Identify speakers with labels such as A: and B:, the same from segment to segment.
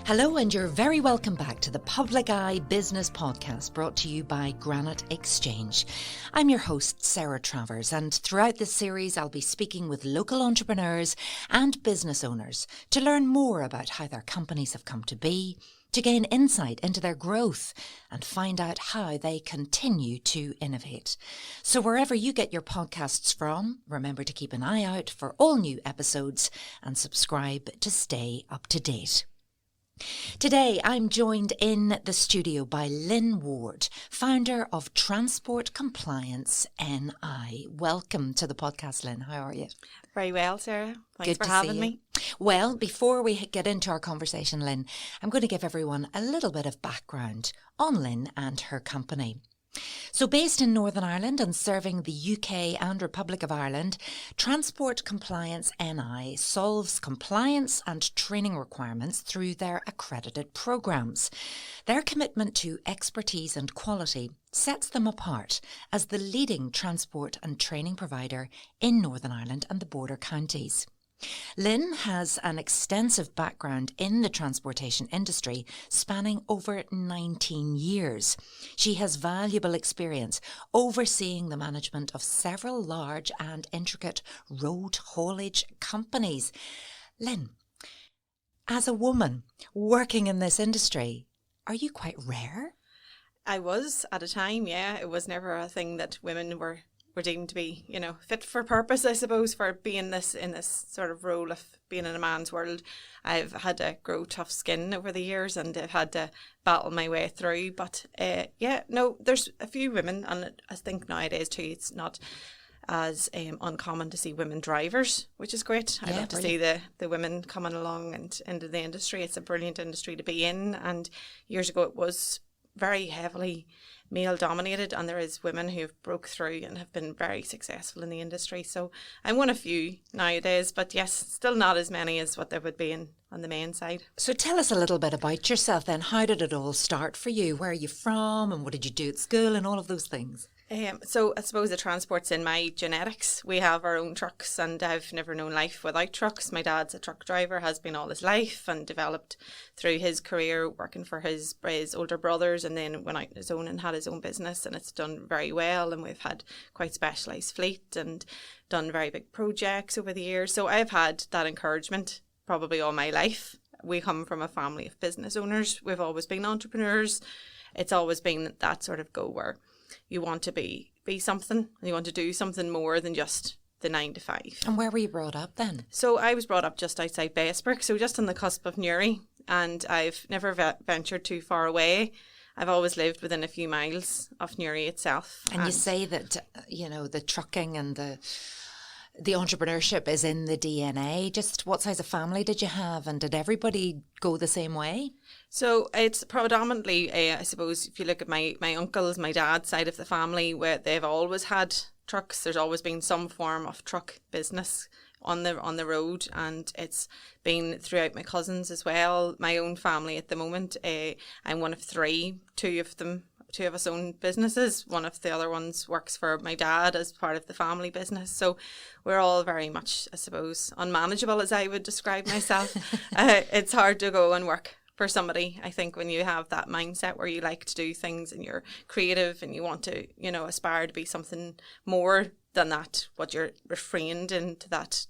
A: Hello, and you're very welcome back to the Public Eye Business Podcast, brought to you by Granite Exchange. I'm your host, Sarah Travers, and throughout this series I'll be speaking with local entrepreneurs and business owners to learn more about how their companies have come to be, to gain insight into their growth and find out how they continue to innovate. So wherever you get your podcasts from, remember to keep an eye out for all new episodes and subscribe to stay up to date. Today, I'm joined in the studio by Lyn Warde, founder of Transport Compliance NI. Welcome to the podcast, Lyn. How are you?
B: Very well, Sarah. Thanks
A: Good
B: for having me.
A: Well, before we get into our conversation, Lyn, I'm going to give everyone a little bit of background on Lyn and her company. So based in Northern Ireland and serving the UK and Republic of Ireland, Transport Compliance NI solves compliance and training requirements through their accredited programmes. Their commitment to expertise and quality sets them apart as the leading transport and training provider in Northern Ireland and the border counties. Lyn has an extensive background in the transportation industry, spanning over 19 years. She has valuable experience overseeing the management of several large and intricate road haulage companies. Lyn, as a woman working in this industry, are you quite rare?
B: I was at a time, yeah. It was never a thing that women were deemed to be, fit for purpose, I suppose, for being in this sort of role of being in a man's world. I've had to grow tough skin over the years and I've had to battle my way through. But there's a few women, and I think nowadays too, it's not as uncommon to see women drivers, which is great. I love to see the women coming along and into the industry. It's a brilliant industry to be in. And years ago it was very heavily male dominated, and there is women who have broke through and have been very successful in the industry. So I'm one of few nowadays, but yes, still not as many as what there would be on the main side.
A: So tell us a little bit about yourself then. How did it all start for you? Where are you from and what did you do at school and all of those things?
B: So I suppose the transport's in my genetics. We have our own trucks and I've never known life without trucks. My dad's a truck driver, has been all his life, and developed through his career working for his older brothers, and then went out on his own and had his own business, and it's done very well, and we've had quite specialised fleet and done very big projects over the years. So I've had that encouragement probably all my life. We come from a family of business owners. We've always been entrepreneurs. It's always been that sort of go where you want to be something, and you want to do something more than just the 9 to 5.
A: And where were you brought up then?
B: So I was brought up just outside Bessbrook, so just on the cusp of Newry, and I've never ventured too far away. I've always lived within a few miles of Newry itself.
A: And you say that, the trucking and the entrepreneurship is in the DNA. Just what size of family did you have, and did everybody go the same way?
B: So it's predominantly, I suppose, if you look at my uncles, my dad's side of the family, where they've always had trucks. There's always been some form of truck business on the road, and it's been throughout my cousins as well. My own family at the moment, I'm one of three. Two of us own businesses. One of the other ones works for my dad as part of the family business. So we're all very much, I suppose, unmanageable, as I would describe myself. It's hard to go and work for somebody, I think, when you have that mindset where you like to do things and you're creative and you want to, aspire to be something more than that, what you're refrained into that,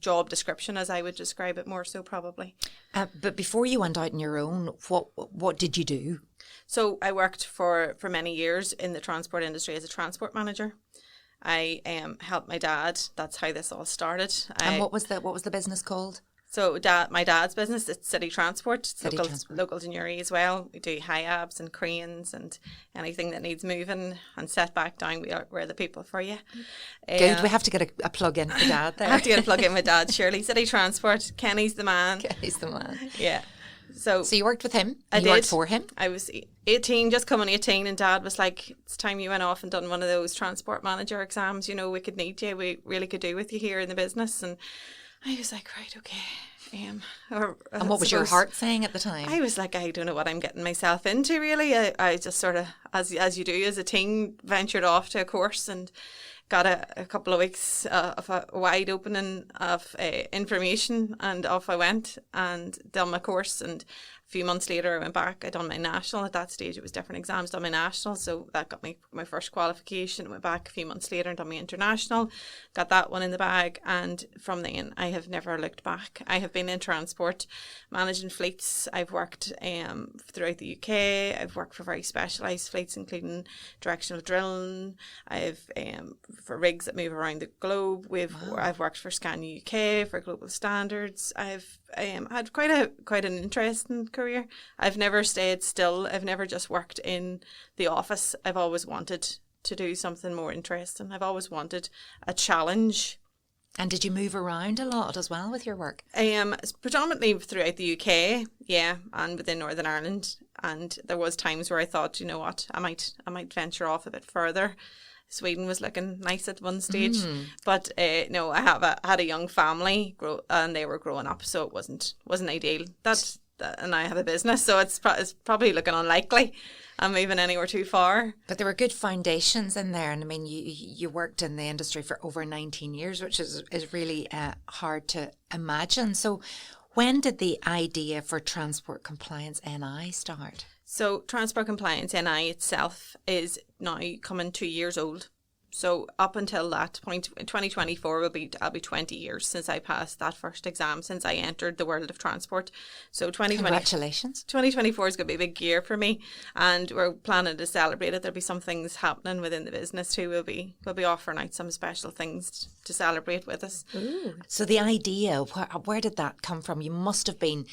B: job description, as I would describe it more so probably.
A: But before you went out on your own, what did you do?
B: So I worked for many years in the transport industry as a transport manager. I helped my dad. That's how this all started.
A: And what was the business called?
B: So my dad's business, it's City Transport. Local to Newry as well. We do high abs and cranes and anything that needs moving, and set back down. We're the people for you.
A: Good. We have to get a plug in for Dad there.
B: I have to get a plug in with Dad, surely. City Transport. Kenny's the man.
A: Kenny's the man.
B: Yeah. So
A: you worked with him?
B: I did.
A: You worked for him?
B: I was 18, just coming 18, and Dad was like, it's time you went off and done one of those transport manager exams. We could need you. We really could do with you here in the business. And I was like, right, okay. And
A: what was your heart saying at the time?
B: I was like, I don't know what I'm getting myself into, really. I just sort of, as you do as a teen, ventured off to a course and got a couple of weeks of a wide opening of information, and off I went and done my course and A few months later, I went back. I done my national. At that stage, it was different exams. Done my national, so that got me my first qualification. Went back a few months later and done my international. Got that one in the bag, and from then I have never looked back. I have been in transport, managing fleets. I've worked throughout the UK. I've worked for very specialised fleets, including directional drilling. I've for rigs that move around the globe. I've worked for Scan UK for Global Standards. I've had quite an interesting career. I've never stayed still. I've never just worked in the office. I've always wanted to do something more interesting. I've always wanted a challenge.
A: And did you move around a lot as well with your work?
B: Predominantly throughout the UK, yeah, and within Northern Ireland. And there was times where I thought, you know what, I might venture off a bit further. Sweden was looking nice at one stage, but no, I had a young family, and they were growing up, so it wasn't ideal. And I have a business, so it's probably looking unlikely I'm moving anywhere too far.
A: But there were good foundations in there, and I mean, you worked in the industry for over 19 years, which is really hard to imagine. So, when did the idea for Transport Compliance NI start?
B: So Transport Compliance NI itself is now coming 2 years old. So up until that point, 2024 I'll be 20 years since I passed that first exam, since I entered the world of transport. So
A: Congratulations.
B: 2024 is going to be a big year for me, and we're planning to celebrate it. There'll be some things happening within the business too. We'll be offering out some special things to celebrate with us.
A: Ooh. So the idea, where did that come from? You must have been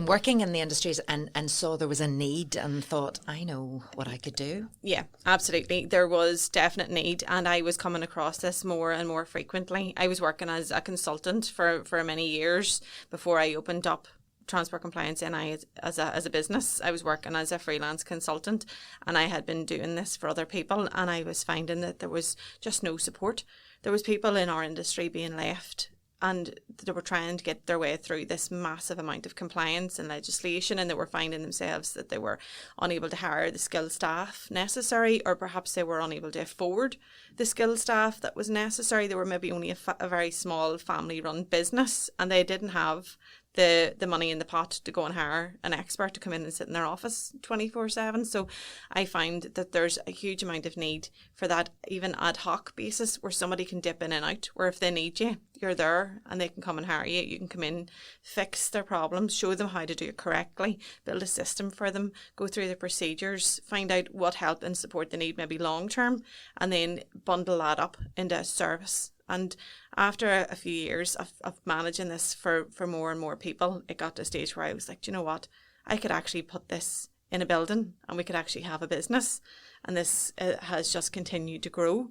A: working in the industries and saw there was a need and thought, I know what I could do.
B: Yeah, absolutely. There was definite need, and I was coming across this more and more frequently. I was working as a consultant for many years before I opened up Transport Compliance NI as a business. I was working as a freelance consultant, and I had been doing this for other people, and I was finding that there was just no support. There was people in our industry being left, and they were trying to get their way through this massive amount of compliance and legislation, and they were finding themselves that they were unable to hire the skilled staff necessary, or perhaps they were unable to afford the skilled staff that was necessary. They were maybe only a very small family-run business, and they didn't have the money in the pot to go and hire an expert to come in and sit in their office 24/7. So I find that there's a huge amount of need for that even ad hoc basis where somebody can dip in and out, where if they need you, you're there and they can come and hire you. You can come in, fix their problems, show them how to do it correctly, build a system for them, go through the procedures, find out what help and support they need maybe long term, and then bundle that up into a service. And after a few years of managing this for more and more people, it got to a stage where I was like, do you know what? I could actually put this in a building and we could actually have a business. And this has just continued to grow.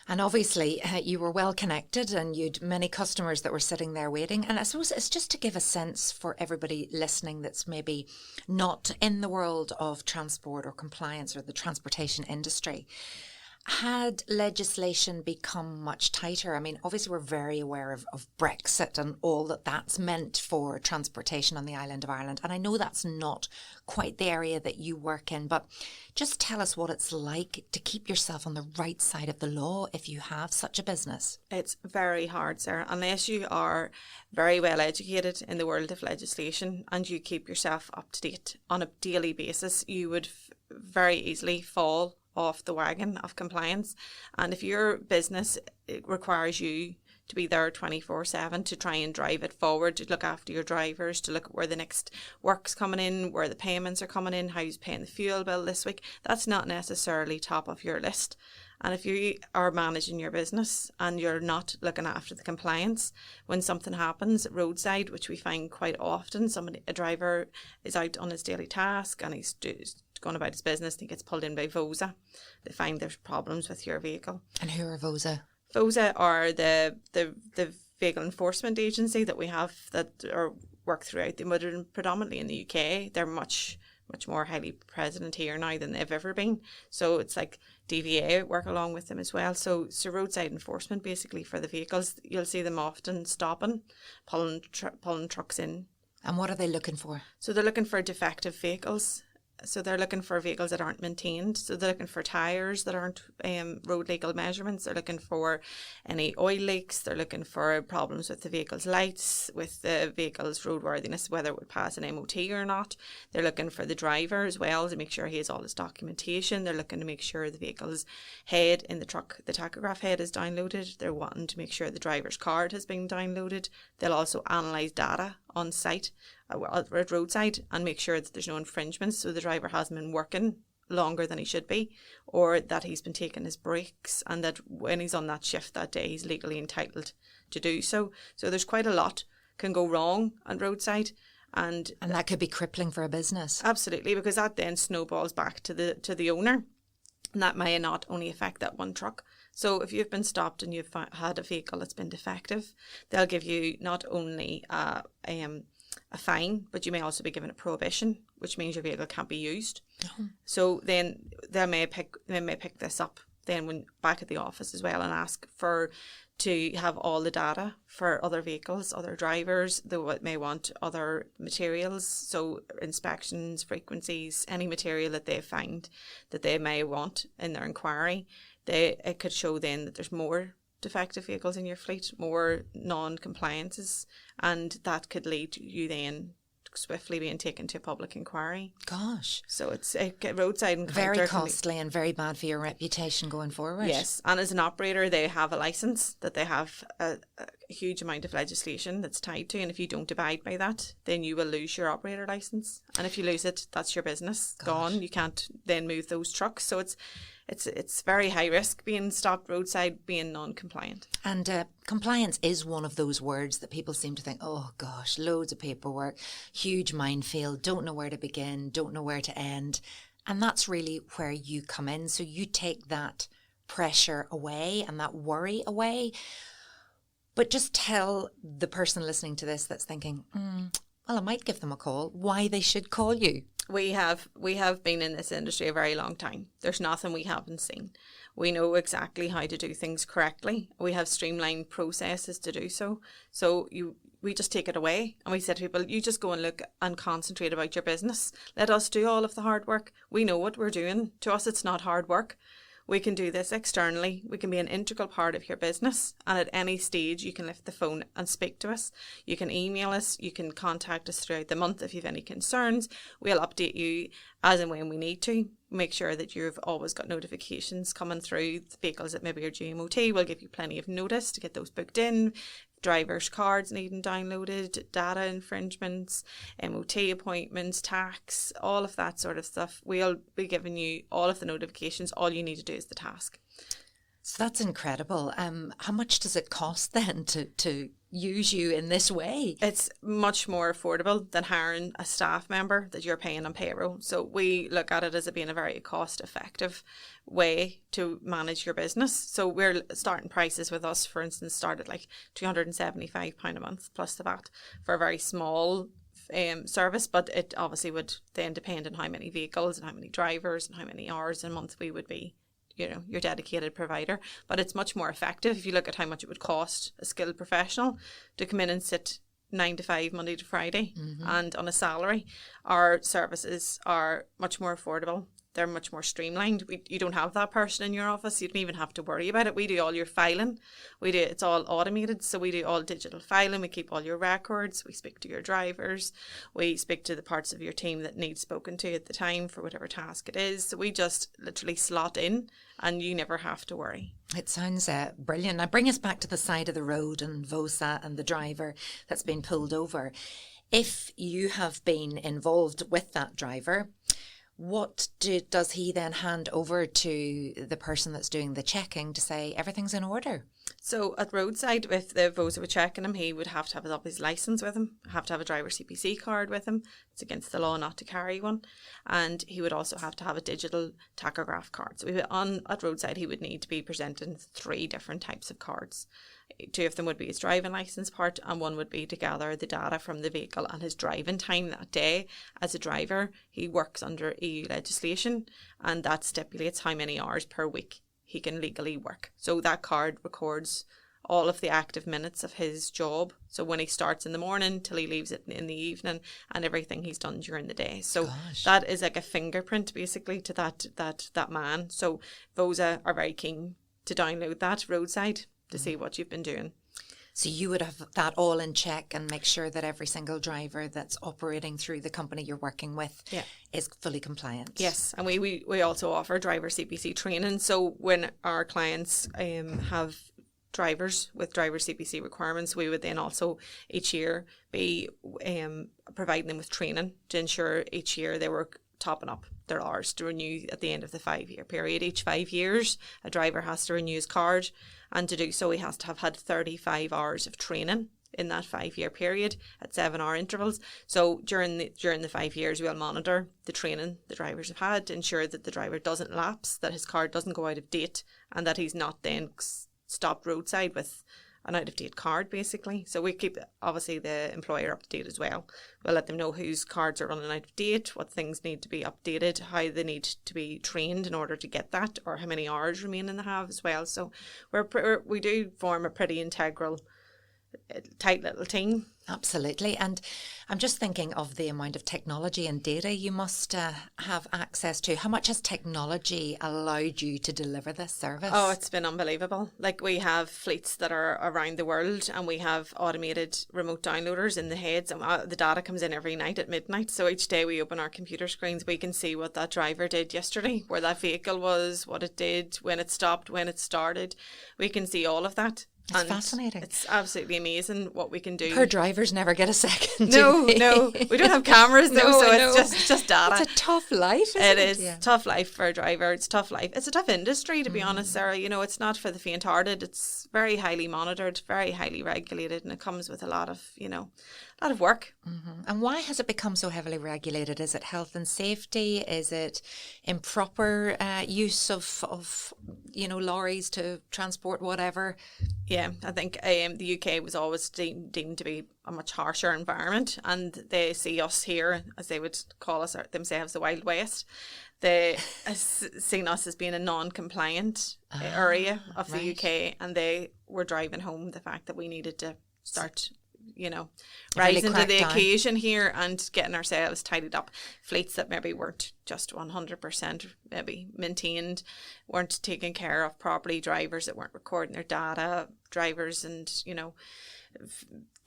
A: And obviously you were well connected and you'd many customers that were sitting there waiting. And I suppose it's just to give a sense for everybody listening that's maybe not in the world of transport or compliance or the transportation industry. Had legislation become much tighter? I mean, obviously we're very aware of Brexit and all that's meant for transportation on the island of Ireland. And I know that's not quite the area that you work in, but just tell us what it's like to keep yourself on the right side of the law if you have such a business.
B: It's very hard, Sarah, unless you are very well educated in the world of legislation and you keep yourself up to date on a daily basis. You would very easily fall off the wagon of compliance. And if your business requires you to be there 24/7 to try and drive it forward, to look after your drivers, to look at where the next work's coming in, where the payments are coming in, how you're paying the fuel bill this week, that's not necessarily top of your list. And if you are managing your business and you're not looking after the compliance, when something happens roadside, which we find quite often, a driver is out on his daily task and he's going about his business and he gets pulled in by VOSA. They find there's problems with your vehicle.
A: And who are VOSA?
B: VOSA are the vehicle enforcement agency that we have that work throughout predominantly in the UK. They're much more highly present here now than they've ever been. So it's like DVA work along with them as well. So roadside enforcement basically for the vehicles. You'll see them often stopping, pulling trucks in.
A: And what are they looking for?
B: So they're looking for defective vehicles. So they're looking for vehicles that aren't maintained. So they're looking for tyres that aren't road legal measurements. They're looking for any oil leaks. They're looking for problems with the vehicle's lights, with the vehicle's roadworthiness, whether it would pass an MOT or not. They're looking for the driver as well to make sure he has all his documentation. They're looking to make sure the vehicle's head in the truck, the tachograph head, is downloaded. They're wanting to make sure the driver's card has been downloaded. They'll also analyse data on site at roadside and make sure that there's no infringements, so the driver hasn't been working longer than he should be, or that he's been taking his breaks, and that when he's on that shift that day he's legally entitled to do so. So there's quite a lot can go wrong on roadside, and
A: that could be crippling for a business.
B: Absolutely, because that then snowballs back to the owner, and that may not only affect that one truck. So if you've been stopped and you've had a vehicle that's been defective, they'll give you not only a fine, but you may also be given a prohibition, which means your vehicle can't be used. Oh. So then they may pick this up then when back at the office as well, and ask to have all the data for other vehicles, other drivers. They may want other materials, so inspections, frequencies, any material that they find that they may want in their inquiry. It could show then that there's more defective vehicles in your fleet, more non-compliances, and that could lead to you then swiftly being taken to a public inquiry.
A: Gosh.
B: So it's a roadside encounter.
A: Very costly and very bad for your reputation going forward.
B: Yes, and as an operator they have a licence that they have a huge amount of legislation that's tied to, and if you don't abide by that then you will lose your operator licence, and if you lose it, that's your business. Gosh. Gone. You can't then move those trucks. So it's very high risk being stopped roadside, being non-compliant.
A: And compliance is one of those words that people seem to think, oh gosh, loads of paperwork, huge minefield, don't know where to begin, don't know where to end. And that's really where you come in. So you take that pressure away and that worry away. But just tell the person listening to this that's thinking, well, I might give them a call, why they should call you.
B: We have been in this industry a very long time. There's nothing we haven't seen. We know exactly how to do things correctly. We have streamlined processes to do so. So we just take it away and we say to people, you just go and look and concentrate about your business. Let us do all of the hard work. We know what we're doing. To us, it's not hard work. We can do this externally. We can be an integral part of your business. And at any stage, you can lift the phone and speak to us. You can email us. You can contact us throughout the month if you have any concerns. We'll update you as and when we need to. Make sure that you've always got notifications coming through. The vehicles that maybe are due MOT, we'll give you plenty of notice to get those booked in. Driver's cards needing downloaded, data infringements, MOT appointments, tax, all of that sort of stuff. We'll be giving you all of the notifications. All you need to do is the task.
A: So that's incredible. How much does it cost then to use you in this way?
B: It's much more affordable than hiring a staff member that you're paying on payroll. So we look at it as being a very cost effective way to manage your business. So we're starting prices with us, for instance, start at like £275 a month plus the VAT for a very small service, but it obviously would then depend on how many vehicles and how many drivers and how many hours a month we would be your dedicated provider. But it's much more effective if you look at how much it would cost a skilled professional to come in and sit 9 to 5 Monday to Friday and on a salary. Our services are much more affordable. They're much more streamlined. You don't have that person in your office. You don't even have to worry about it. We do all your filing. It's all automated. So we do all digital filing. We keep all your records. We speak to your drivers. We speak to the parts of your team that need spoken to at the time for whatever task it is. So we just literally slot in and you never have to worry.
A: It sounds brilliant. Now bring us back to the side of the road and VOSA and the driver that's been pulled over. If you have been involved with that driver, what does he then hand over to the person that's doing the checking to say everything's in order?
B: So at roadside, if the VOSA were checking him, he would have to have his licence with him, have to have a driver CPC card with him. It's against the law not to carry one. And he would also have to have a digital tachograph card. So at roadside, he would need to be presenting 3 different types of cards. 2 of them would be his driving licence part, and 1 would be to gather the data from the vehicle and his driving time that day. As a driver, he works under EU legislation, and that stipulates how many hours per week he can legally work. So that card records all of the active minutes of his job. So when he starts in the morning till he leaves it in the evening, and everything he's done during the day. So that is like a fingerprint basically to that man. So VOSA are very keen to download that roadside to see what you've been doing.
A: So you would have that all in check and make sure that every single driver that's operating through the company you're working with is fully compliant.
B: Yes, and we also offer driver CPC training. So when our clients have drivers with driver CPC requirements, we would then also each year be providing them with training to ensure each year they were topping up their hours to renew at the end of the 5-year period. Each 5 years, a driver has to renew his card, and to do so, he has to have had 35 hours of training in that 5-year period at 7-hour intervals. So during the 5 years, we'll monitor the training the drivers have had to ensure that the driver doesn't lapse, that his card doesn't go out of date, and that he's not then stopped roadside with an out-of-date card, basically. So we keep, obviously, the employer up to date as well. We'll let them know whose cards are running out of date, what things need to be updated, how they need to be trained in order to get that, or how many hours remaining they have as well. So we do form a pretty integral, tight little team.
A: Absolutely. And I'm just thinking of the amount of technology and data you must have access to. How much has technology allowed you to deliver this service?
B: Oh, it's been unbelievable. Like, we have fleets that are around the world, and we have automated remote downloaders in the heads, and the data comes in every night at midnight. So each day we open our computer screens, we can see what that driver did yesterday, where that vehicle was, what it did, when it stopped, when it started. We can see all of that.
A: It's fascinating.
B: It's absolutely amazing what we can do.
A: Her drivers never get a second.
B: No, we don't have cameras though, it's just data.
A: It's a tough life, isn't it?
B: It is tough life for a driver. It's tough life. It's a tough industry, to be honest, Sarah. You know, it's not for the faint-hearted. It's very highly monitored, very highly regulated, and it comes with a lot of work.
A: Mm-hmm. And why has it become so heavily regulated? Is it health and safety? Is it improper use of lorries to transport whatever?
B: Yeah, I think the UK was always deemed to be a much harsher environment, and they see us here, as they would call us themselves, the Wild West. They seen us as being a non-compliant area of the UK, and they were driving home the fact that we needed to start rising to the occasion here and getting ourselves tidied up. Fleets that maybe weren't just 100% maybe maintained, weren't taken care of properly, drivers that weren't recording their data, drivers and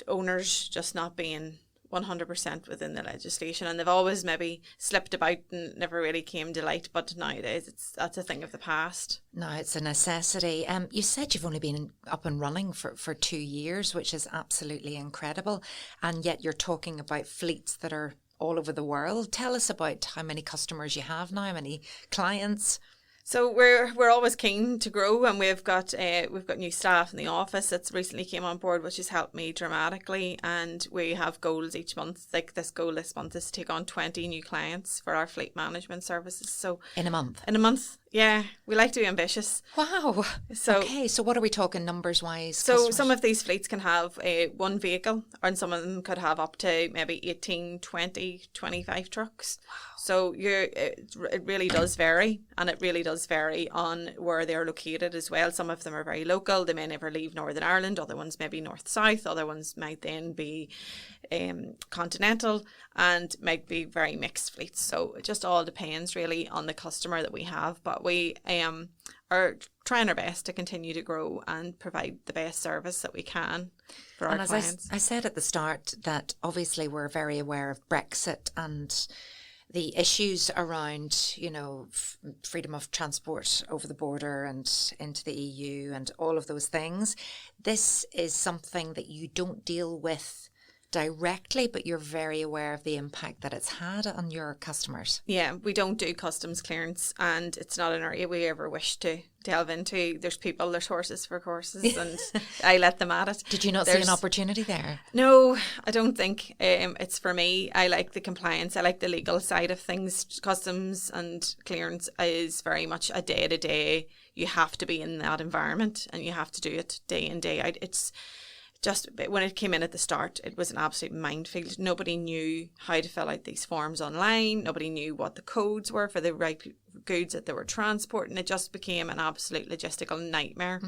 B: owners just not being 100% within the legislation, and they've always maybe slipped about and never really came to light. But nowadays, that's a thing of the past.
A: No, it's a necessity. You said you've only been up and running for 2 years, which is absolutely incredible, and yet you're talking about fleets that are all over the world. Tell us about how many customers you have now, how many clients.
B: So we're always keen to grow, and we've got new staff in the office that's recently came on board, which has helped me dramatically. And we have goals each month. Like, this goal this month is to take on 20 new clients for our fleet management services. So
A: in a month.
B: Yeah, we like to be ambitious.
A: Wow. So what are we talking numbers wise?
B: So
A: customers?
B: Some of these fleets can have one vehicle, and some of them could have up to maybe 18, 20, 25 trucks. Wow. So it really does vary, and it really does vary on where they're located as well. Some of them are very local. They may never leave Northern Ireland. Other ones may be north-south. Other ones might then be continental, and might be very mixed fleets. So it just all depends really on the customer that we have. But we are trying our best to continue to grow and provide the best service that we can for our clients.
A: As I said at the start, that obviously we're very aware of Brexit and the issues around, freedom of transport over the border and into the EU and all of those things. This is something that you don't deal with directly, but you're very aware of the impact that it's had on your customers.
B: Yeah, we don't do customs clearance, and it's not an area we ever wish to delve into. There's people, there's horses for courses, and I let them at it.
A: Did you not see an opportunity there?
B: No, I don't think it's for me. I like the compliance. I like the legal side of things. Customs and clearance is very much a day-to-day. You have to be in that environment, and you have to do it day in, day out. just when it came in at the start, it was an absolute minefield. Nobody knew how to fill out these forms online. Nobody knew what the codes were for the right goods that they were transporting. It just became an absolute logistical nightmare.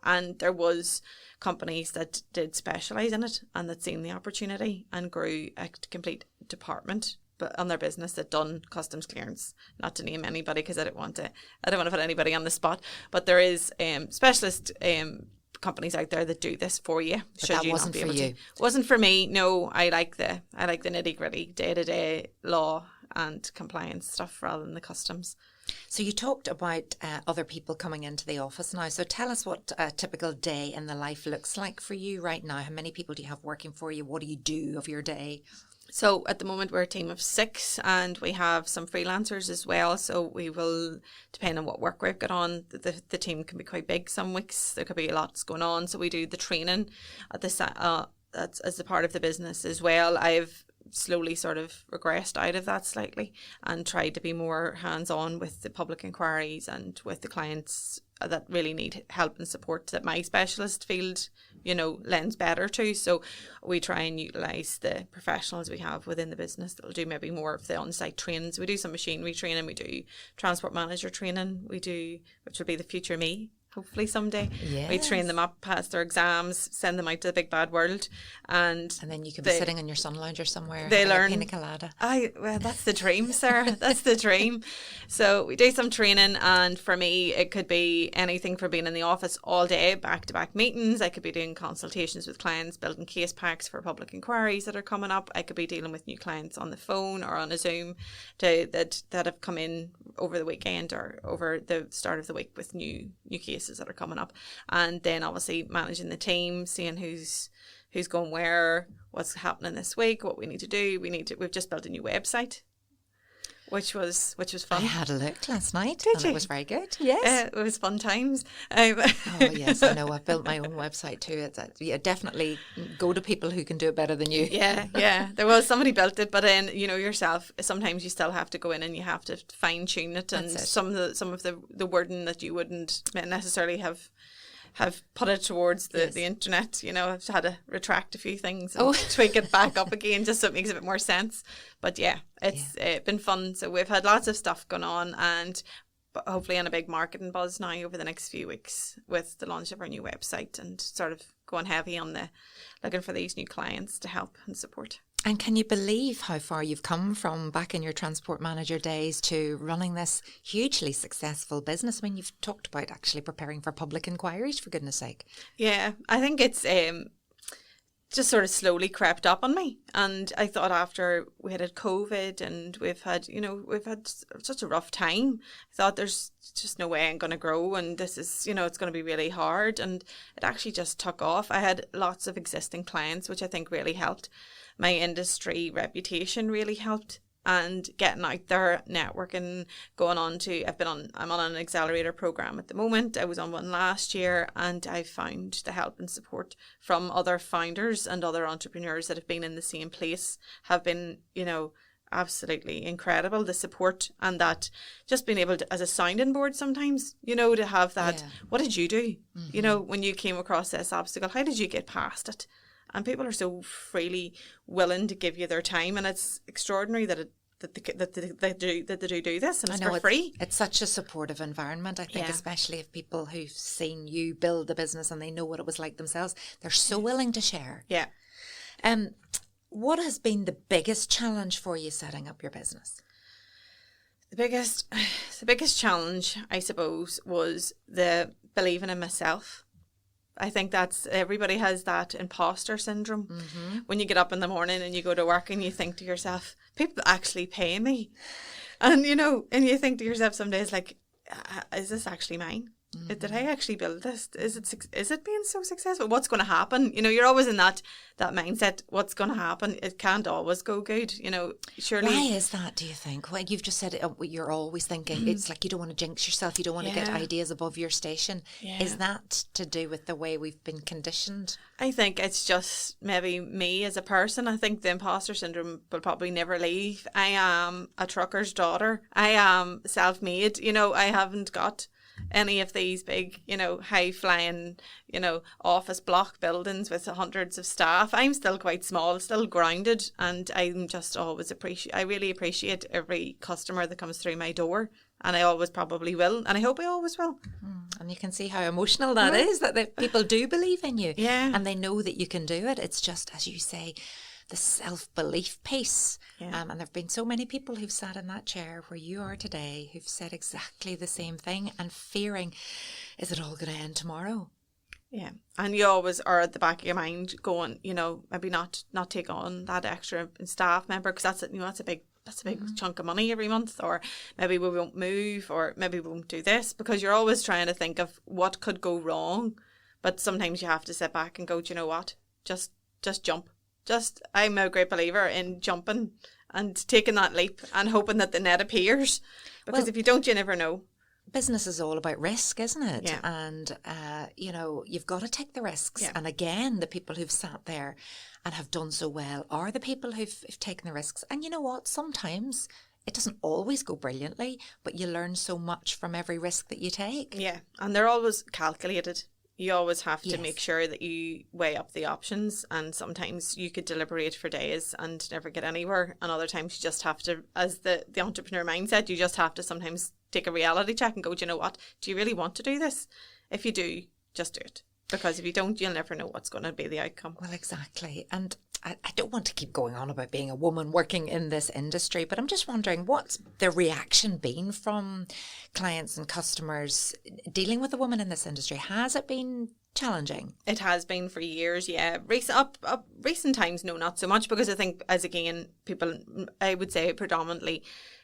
B: And there was companies that did specialise in it and that seen the opportunity and grew a complete department but on their business that done customs clearance. Not to name anybody because I don't want to put anybody on the spot. But there is specialist companies out there that do this for you.
A: But that wasn't for you.
B: Wasn't for me. No, I like the nitty gritty, day to day law and compliance stuff rather than the customs.
A: So you talked about other people coming into the office now. So tell us what a typical day in the life looks like for you right now. How many people do you have working for you? What do you do of your day?
B: So at the moment we're a team of 6 and we have some freelancers as well. So we will, depending on what work we've got on, the team can be quite big some weeks. There could be lots going on. So we do the training at that's as a part of the business as well. I've slowly sort of regressed out of that slightly and tried to be more hands-on with the public inquiries and with the clients that really need help and support that my specialist field, lends better to. So we try and utilise the professionals we have within the business that will do maybe more of the on-site trainings. We do some machinery training, we do transport manager training, which will be the future me. Hopefully someday.
A: Yes.
B: We train them up, pass their exams, send them out to the big bad world, and
A: then you can be sitting in your sun lounger somewhere.
B: They learn.
A: Pina colada.
B: Well, that's the dream, Sarah. That's the dream. So we do some training, and for me, it could be anything from being in the office all day, back-to-back meetings. I could be doing consultations with clients, building case packs for public inquiries that are coming up. I could be dealing with new clients on the phone or on a Zoom that have come in over the weekend or over the start of the week with new cases that are coming up, and then obviously managing the team, seeing who's going where, what's happening this week, what we need to do. We've just built a new website, which was fun.
A: I had a look last night.
B: Did you?
A: It was very good. Yes,
B: it was fun times.
A: Oh yes, I know. I've built my own website too. Definitely go to people who can do it better than you.
B: Yeah. There was somebody built it, but then yourself. Sometimes you still have to go in and you have to fine tune it, and some of the wording that you wouldn't necessarily have put it towards the internet. I've had to retract a few things and tweak it back up again just so it makes a bit more sense. But yeah, it's been fun. So we've had lots of stuff going on, and hopefully on a big marketing buzz now over the next few weeks with the launch of our new website and sort of going heavy on looking for these new clients to help and support.
A: And can you believe how far you've come from back in your transport manager days to running this hugely successful business? I mean, you've talked about actually preparing for public inquiries, for goodness sake.
B: Yeah, I think it's just sort of slowly crept up on me. And I thought after we had COVID and we've had such a rough time, I thought there's just no way I'm going to grow, and this is, it's going to be really hard. And it actually just took off. I had lots of existing clients, which I think really helped. My industry reputation really helped, and getting out there, networking, I'm on an accelerator program at the moment. I was on one last year, and I found the help and support from other founders and other entrepreneurs that have been in the same place have been, absolutely incredible. The support and that just being able to, as a sounding board sometimes, to have that, what did you do? Mm-hmm. When you came across this obstacle, how did you get past it? And people are so freely willing to give you their time, and it's extraordinary that they do this, and it's for free.
A: It's such a supportive environment, I think, especially if people who've seen you build the business and they know what it was like themselves, they're so willing to share.
B: Yeah.
A: What has been the biggest challenge for you setting up your business?
B: The biggest challenge, I suppose, was the believing in myself. I think everybody has that imposter syndrome. Mm-hmm. When you get up in the morning and you go to work and you think to yourself, people actually pay me. And, and you think to yourself some days, like, is this actually mine? Mm-hmm. Did I actually build this? Is it being so successful? What's going to happen? You're always in that mindset. What's going to happen? It can't always go good. Surely.
A: Why is that, do you think? Well, you've just said you're always thinking. It's like you don't want to jinx yourself. You don't want to get ideas above your station. Yeah. Is that to do with the way we've been conditioned?
B: I think it's just maybe me as a person. I think the imposter syndrome will probably never leave. I am a trucker's daughter. I am self-made. I haven't got any of these big, high flying, office block buildings with hundreds of staff. I'm still quite small, still grounded, and I'm just always I really appreciate every customer that comes through my door, and I always probably will, and I hope I always will.
A: And you can see how emotional that is, that the people do believe in you,
B: yeah,
A: and they know that you can do it. It's just, as you say, the self-belief piece.
B: Yeah.
A: And there have been so many people who've sat in that chair where you are today who've said exactly the same thing and fearing, is it all going to end tomorrow?
B: Yeah. And you always are at the back of your mind going, maybe not take on that extra staff member, because that's a big chunk of money every month, or maybe we won't move, or maybe we won't do this, because you're always trying to think of what could go wrong. But sometimes you have to sit back and go, do you know what? Just jump. I'm a great believer in jumping and taking that leap and hoping that the net appears, because if you don't, you never know.
A: Business is all about risk, isn't it?
B: Yeah.
A: And, you've got to take the risks.
B: Yeah.
A: And again, the people who've sat there and have done so well are the people who've taken the risks. And you know what? Sometimes it doesn't always go brilliantly, but you learn so much from every risk that you take.
B: Yeah. And they're always calculated. You always have to
A: Yes.
B: make sure that you weigh up the options, and sometimes you could deliberate for days and never get anywhere, and other times you just have to, as the entrepreneur mindset, you just have to sometimes take a reality check and go, do you know what? Do you really want to do this? If you do, just do it. Because if you don't, you'll never know what's going to be the outcome.
A: Well, exactly. And I don't want to keep going on about being a woman working in this industry, but I'm just wondering, what's the reaction been from clients and customers dealing with a woman in this industry? Has it been challenging?
B: It has been for years, yeah. Recent times, no, not so much, because I think, as again, people, I would say predominantly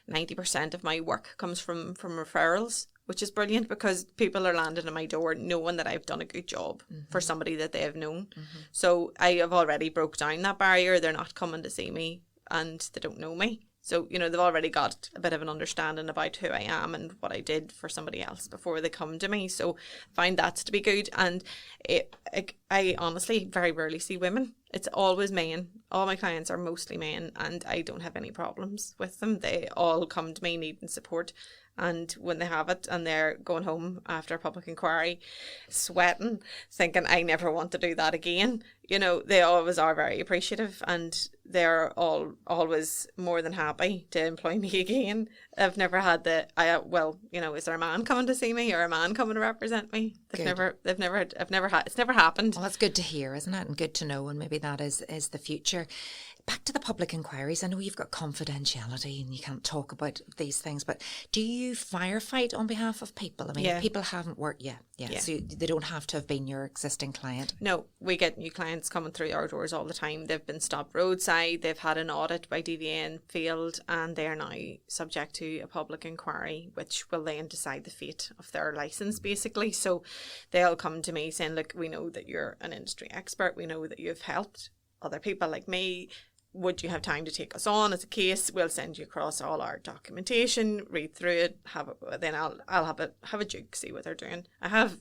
B: 90% of my work comes from referrals, which is brilliant, because people are landing at my door knowing that I've done a good job for somebody that they have known. So I have already broke down that barrier. They're not coming to see me and they don't know me. So, they've already got a bit of an understanding about who I am and what I did for somebody else before they come to me. So I find that to be good. And I honestly very rarely see women. It's always men. All my clients are mostly men, and I don't have any problems with them. They all come to me needing support. And when they have it and they're going home after a public inquiry, sweating, thinking, I never want to do that again, they always are very appreciative, and they're always more than happy to employ me again. I've never had is there a man coming to see me or a man coming to represent me? It's never happened.
A: Well, that's good to hear, isn't it? And good to know, and maybe that is the future. Back to the public inquiries. I know you've got confidentiality and you can't talk about these things, but do you firefight on behalf of people? I mean, if people haven't worked yet, so they don't have to have been your existing client.
B: No, we get new clients coming through our doors all the time. They've been stopped roadside, they've had an audit by DVN failed, and they are now subject to a public inquiry, which will then decide the fate of their licence, basically. So they'll come to me saying, look, we know that you're an industry expert, we know that you've helped other people like me. Would you have time to take us on as a case? We'll send you across all our documentation, read through it, then I'll have a juke, see what they're doing. I have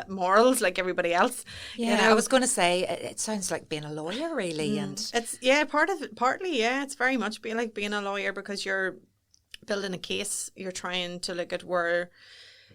B: morals like everybody else.
A: Yeah, I was going to say, it sounds like being a lawyer, really. And
B: it's partly, it's very much like being a lawyer, because you're building a case, you're trying to look at where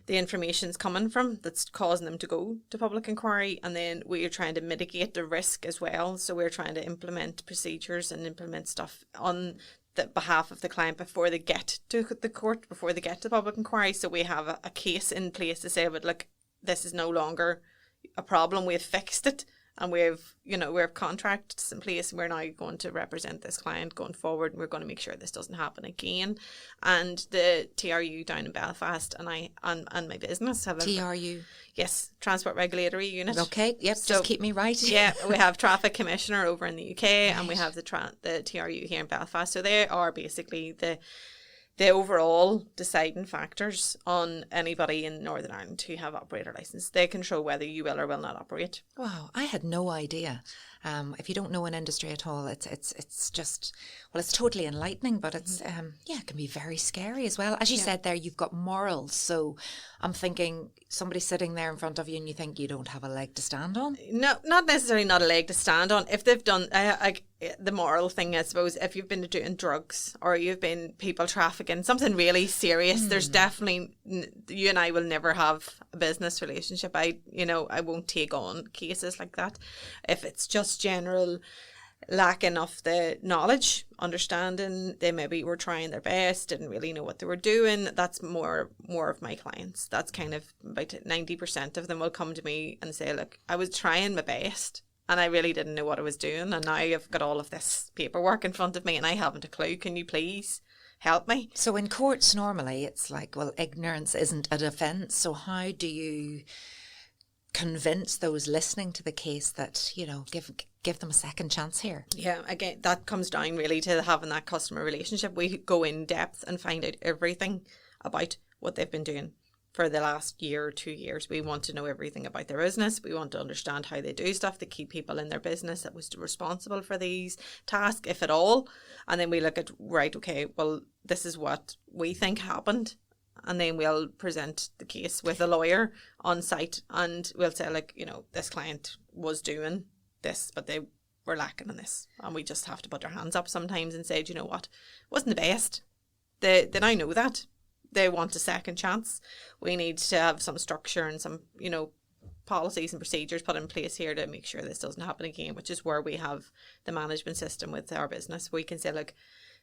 B: the information's coming from that's causing them to go to public inquiry, and then we're trying to mitigate the risk as well. So we're trying to implement procedures and implement stuff on the behalf of the client before they get to the court, before they get to public inquiry. So we have a case in place to say, but look, this is no longer a problem, we've fixed it, and we have contracts in place, and we're now going to represent this client going forward, and we're going to make sure this doesn't happen again. And the TRU down in Belfast and my business have
A: TRU?
B: Yes, Transport Regulatory Unit.
A: Okay, yep, so, just keep me right.
B: Yeah, we have Traffic Commissioner over in the UK, and we have the TRU here in Belfast. So they are basically the overall deciding factors on anybody in Northern Ireland who have operator licence. They control whether you will or will not operate.
A: Wow, I had no idea. If you don't know an industry at all, it's just, well, it's totally enlightening, but it's it can be very scary as well. As you said there, you've got morals. So I'm thinking somebody's sitting there in front of you and you think you don't have a leg to stand on.
B: No, not necessarily not a leg to stand on. If they've done, the moral thing, I suppose, if you've been doing drugs or you've been people trafficking, something really serious, there's definitely, you and I will never have a business relationship. I won't take on cases like that. If it's just general lacking of the knowledge, understanding, they maybe were trying their best, didn't really know what they were doing, that's more of my clients. That's kind of about 90% of them will come to me and say, look, I was trying my best and I really didn't know what I was doing, and now I've got all of this paperwork in front of me and I haven't a clue. Can you please help me?
A: So in courts normally it's like, well, ignorance isn't a defence. So how do you convince those listening to the case that, give them a second chance here?
B: Yeah, again, that comes down really to having that customer relationship. We go in depth and find out everything about what they've been doing for the last year or 2 years. We want to know everything about their business. We want to understand how they do stuff, the key people in their business that was responsible for these tasks, if at all. And then we look at, right, okay, well, this is what we think happened. And then we'll present the case with a lawyer on site, and we'll say, like, this client was doing this, but they were lacking in this. And we just have to put our hands up sometimes and say, do you know what? It wasn't the best. They now know that. They want a second chance. We need to have some structure and some, policies and procedures put in place here to make sure this doesn't happen again, which is where we have the management system with our business. We can say, look,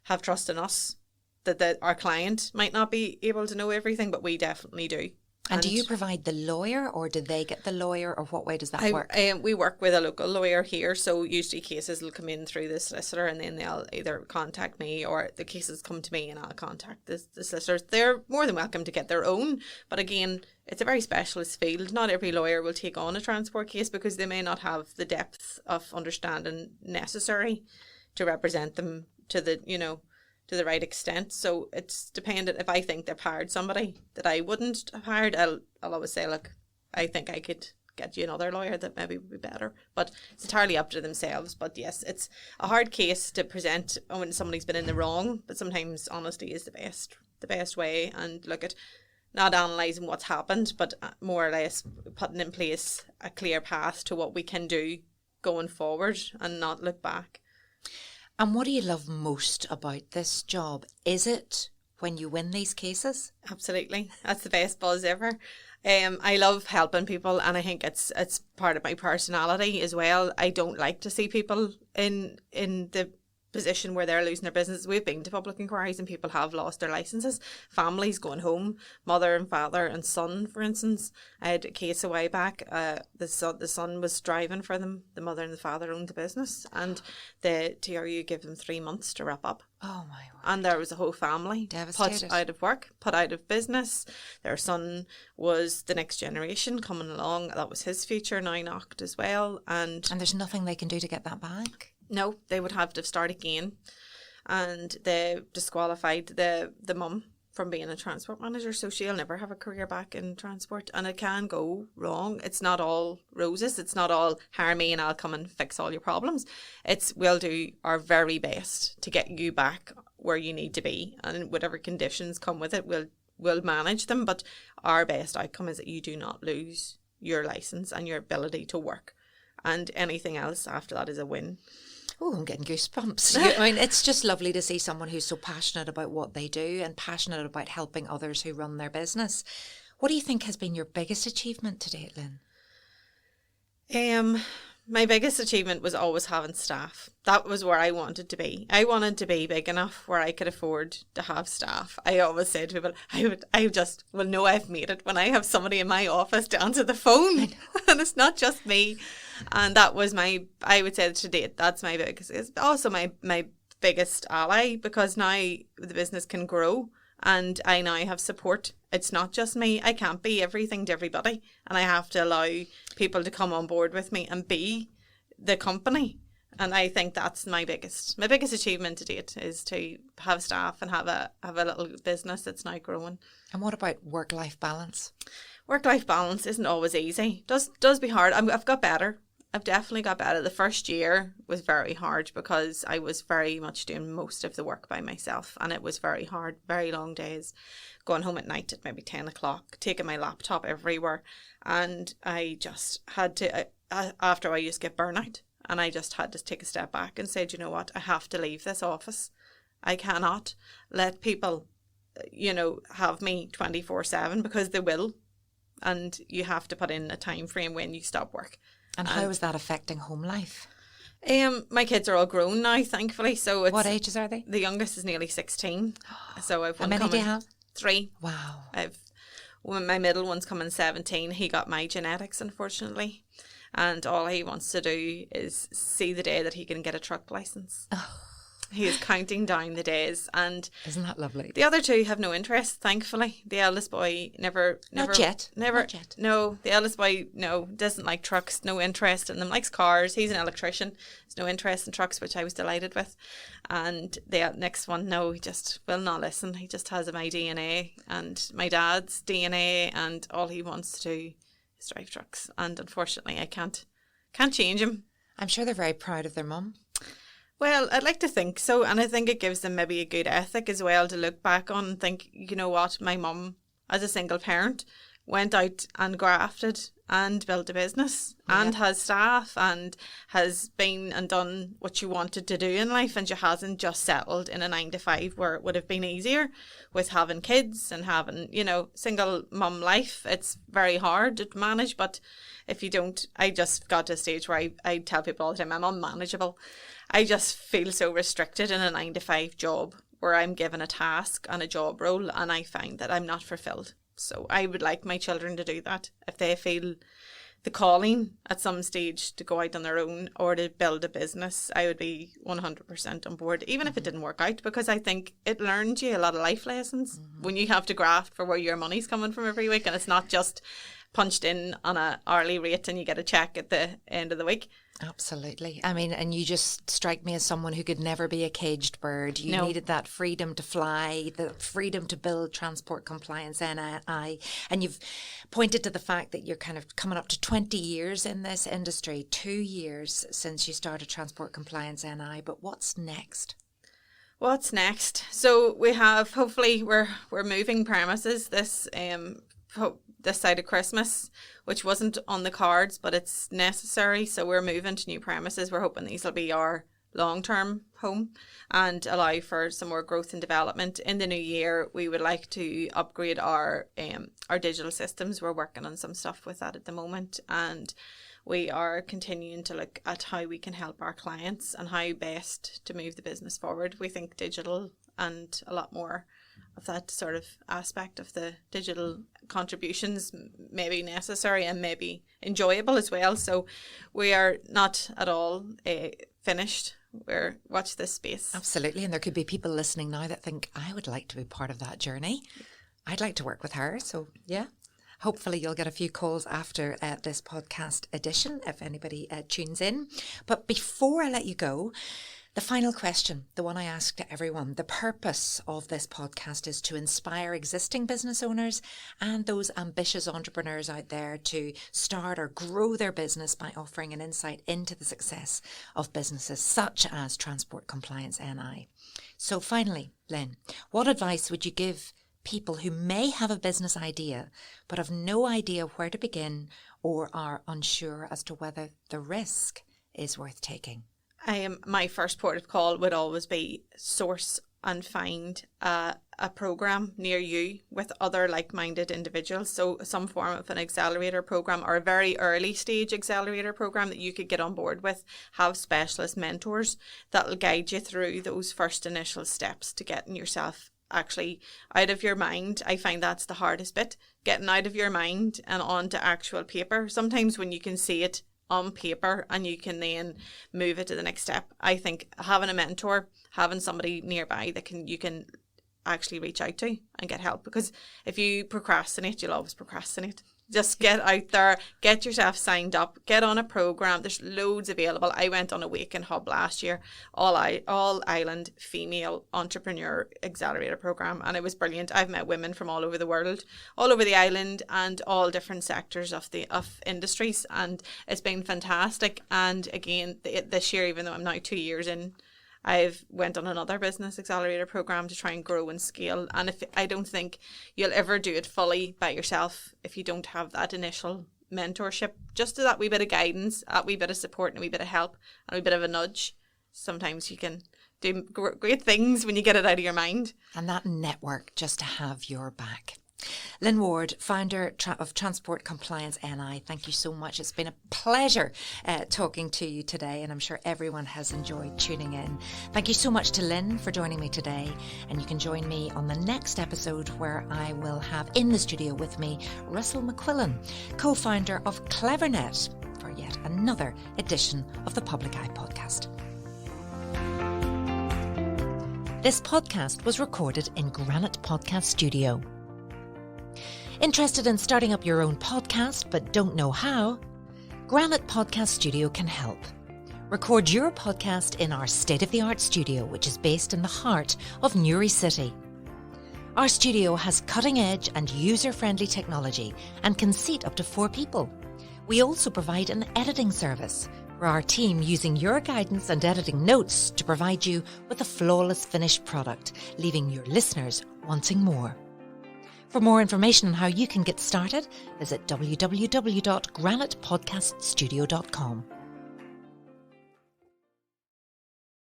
B: have trust in us, that our client might not be able to know everything, but we definitely do.
A: And do you provide the lawyer, or do they get the lawyer, or what way does that work?
B: We work with a local lawyer here, so usually cases will come in through the solicitor, and then they'll either contact me, or the cases come to me and I'll contact the solicitors. They're more than welcome to get their own, but again, it's a very specialist field. Not every lawyer will take on a transport case because they may not have the depth of understanding necessary to represent them to the, to the right extent. So it's dependent. If I think they've hired somebody that I wouldn't have hired, I'll always say, look, I think I could get you another lawyer that maybe would be better. But it's entirely up to themselves. But yes, it's a hard case to present when somebody's been in the wrong, but sometimes honesty is the best way, and look at not analysing what's happened, but more or less putting in place a clear path to what we can do going forward and not look back.
A: And what do you love most about this job? Is it when you win these cases?
B: Absolutely. That's the best buzz ever. I love helping people, and I think it's part of my personality as well. I don't like to see people in the position where they're losing their business. We've been to public inquiries and people have lost their licenses. Families going home, mother and father and son, for instance. I had a case a while back. The son was driving for them. The mother and the father owned the business, and the TRU gave them 3 months to wrap up.
A: Oh my word.
B: And there was a whole family
A: devastated,
B: put out of work, put out of business. Their son was the next generation coming along. That was his future now knocked as well. And
A: there's nothing they can do to get that back?
B: No, they would have to start again. And they disqualified the mum from being a transport manager, so she'll never have a career back in transport. And it can go wrong. It's not all roses. It's not all hire me and I'll come and fix all your problems. We'll do our very best to get you back where you need to be, and whatever conditions come with it, we'll manage them. But our best outcome is that you do not lose your license and your ability to work, and anything else after that is a win.
A: Oh, I'm getting goosebumps. I mean, it's just lovely to see someone who's so passionate about what they do and passionate about helping others who run their business. What do you think has been your biggest achievement to date, Lyn?
B: My biggest achievement was always having staff. That was where I wanted to be. I wanted to be big enough where I could afford to have staff. I always say to people, I just will know I've made it when I have somebody in my office to answer the phone. And it's not just me. And that was I would say to date, that's my biggest, it's also my biggest ally, because now the business can grow and I now have support. It's not just me. I can't be everything to everybody, and I have to allow people to come on board with me and be the company. And I think that's my biggest achievement to date, is to have staff and have a little business that's now growing.
A: And what about work-life balance?
B: Work-life balance isn't always easy. Does be hard. I've got better. I've definitely got better. The first year was very hard because I was very much doing most of the work by myself, and it was very hard, very long days, going home at night at maybe 10 o'clock, taking my laptop everywhere. And I just had to, after I used to get burnout, And I just had to take a step back and say, "Do you know what? I have to leave this office. I cannot let people, have me 24/7, because they will. And you have to put in a time frame when you stop work."
A: And how is that affecting home life?
B: My kids are all grown now, thankfully. So
A: What ages are they?
B: The youngest is nearly 16. So I've
A: How
B: one
A: many do
B: coming,
A: you have?
B: 3.
A: Wow.
B: My middle one's coming 17. He got my genetics, unfortunately. And all he wants to do is see the day that he can get a truck license. He is counting down the days, and
A: isn't that lovely?
B: The other 2 have no interest, thankfully. The eldest boy never.
A: Not yet.
B: No, the eldest boy doesn't like trucks. No interest in them. Likes cars. He's an electrician. There's no interest in trucks, which I was delighted with. And the next one, no, he just will not listen. He just has my DNA and my dad's DNA, and all he wants to do is drive trucks. And unfortunately, I can't change him.
A: I'm sure they're very proud of their mum.
B: Well, I'd like to think so, and I think it gives them maybe a good ethic as well to look back on and think, you know what, my mum, as a single parent, went out and grafted and built a business and has staff and has been and done what she wanted to do in life, and she hasn't just settled in a 9-to-5 where it would have been easier with having kids and having, single mum life. It's very hard to manage, but if you don't, I just got to a stage where I tell people all the time, I'm unmanageable. I just feel so restricted in a 9-to-5 job where I'm given a task and a job role, and I find that I'm not fulfilled. So I would like my children to do that. If they feel the calling at some stage to go out on their own or to build a business, I would be 100% on board, even if it didn't work out, because I think it learns you a lot of life lessons when you have to graft for where your money's coming from every week, and it's not just punched in on an hourly rate and you get a check at the end of the week.
A: Absolutely. I mean, and you just strike me as someone who could never be a caged bird. You needed that freedom to fly, the freedom to build transport compliance NI. And you've pointed to the fact that you're kind of coming up to 20 years in this industry, 2 years since you started transport compliance NI. But what's next?
B: What's next? So we have, hopefully, we're moving premises this side of Christmas, which wasn't on the cards, but it's necessary. So we're moving to new premises. We're hoping these will be our long-term home and allow for some more growth and development. In the new year, we would like to upgrade our digital systems. We're working on some stuff with that at the moment, and we are continuing to look at how we can help our clients and how best to move the business forward. We think digital and a lot more of that sort of aspect of the digital contributions may be necessary and maybe enjoyable as well. So we are not at all finished. Watch this space.
A: Absolutely. And there could be people listening now that think, I would like to be part of that journey. I'd like to work with her. So yeah, hopefully you'll get a few calls after this podcast edition if anybody tunes in. But before I let you go, the final question, the one I ask to everyone, the purpose of this podcast is to inspire existing business owners and those ambitious entrepreneurs out there to start or grow their business by offering an insight into the success of businesses such as Transport Compliance NI. So finally, Lyn, what advice would you give people who may have a business idea but have no idea where to begin or are unsure as to whether the risk is worth taking?
B: My first port of call would always be source and find a program near you with other like-minded individuals. So some form of an accelerator program or a very early stage accelerator program that you could get on board with. Have specialist mentors that will guide you through those first initial steps to getting yourself actually out of your mind. I find that's the hardest bit, getting out of your mind and onto actual paper. Sometimes when you can see it on paper and you can then move it to the next step. I think having a mentor, having somebody nearby that you can actually reach out to and get help, because if you procrastinate, you'll always procrastinate. Just get out there, get yourself signed up, get on a program. There's loads available. I went on a Awaken Hub last year, all island female entrepreneur accelerator program, and it was brilliant. I've met women from all over the world, all over the island, and all different sectors of industries, and it's been fantastic. And again, this year, even though I'm now 2 years in, I've went on another business accelerator program to try and grow and scale. And I don't think you'll ever do it fully by yourself if you don't have that initial mentorship, just that wee bit of guidance, that wee bit of support and a wee bit of help and a wee bit of a nudge. Sometimes you can do great things when you get it out of your mind.
A: And that network just to have your back. Lyn Warde, founder of Transport Compliance NI, thank you so much. It's been a pleasure talking to you today, and I'm sure everyone has enjoyed tuning in. Thank you so much to Lyn for joining me today, and you can join me on the next episode where I will have in the studio with me Russell McQuillan, co-founder of CleverNet, for yet another edition of the Public Eye Podcast. This podcast was recorded in Granite Podcast Studio. Interested in starting up your own podcast but don't know how? Granite Podcast Studio can help. Record your podcast in our state-of-the-art studio, which is based in the heart of Newry City. Our studio has cutting-edge and user-friendly technology and can seat up to 4 people. We also provide an editing service for our team, using your guidance and editing notes to provide you with a flawless finished product, leaving your listeners wanting more. For more information on how you can get started, visit www.granitepodcaststudio.com.